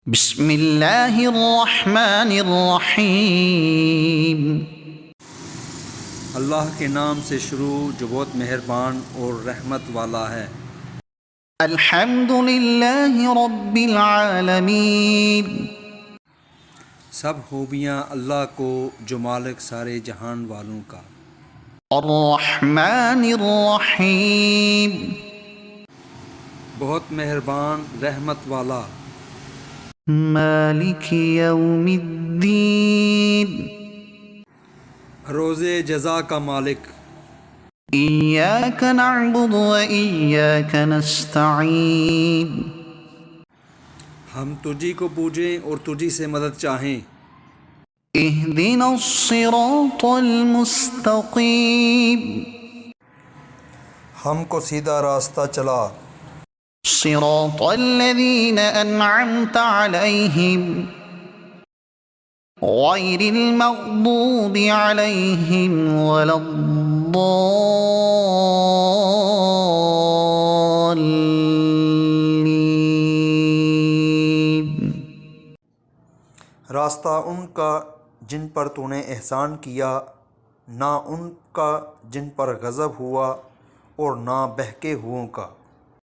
بسم اللہ الرحمن الرحیم۔ اللہ کے نام سے شروع جو بہت مہربان اور رحمت والا ہے۔ الحمد للہ رب العالمین۔ سب خوبیاں اللہ کو جو مالک سارے جہان والوں کا۔ الرحمن الرحیم۔ بہت مہربان رحمت والا۔ مالک یوم الدین۔ روز جزا کا مالک۔ ایاک نعبد و ایاک نستعین۔ ہم تجھی کو پوجیں اور تجھی سے مدد چاہیں۔ اہدنا الصراط المستقیم۔ ہم کو سیدھا راستہ چلا۔ صراط الذین انعمت علیہم غیر المغضوب علیہم ولا الضالین۔ راستہ ان کا جن پر تو نے احسان کیا، نہ ان کا جن پر غضب ہوا اور نہ بہکے ہوئوں کا۔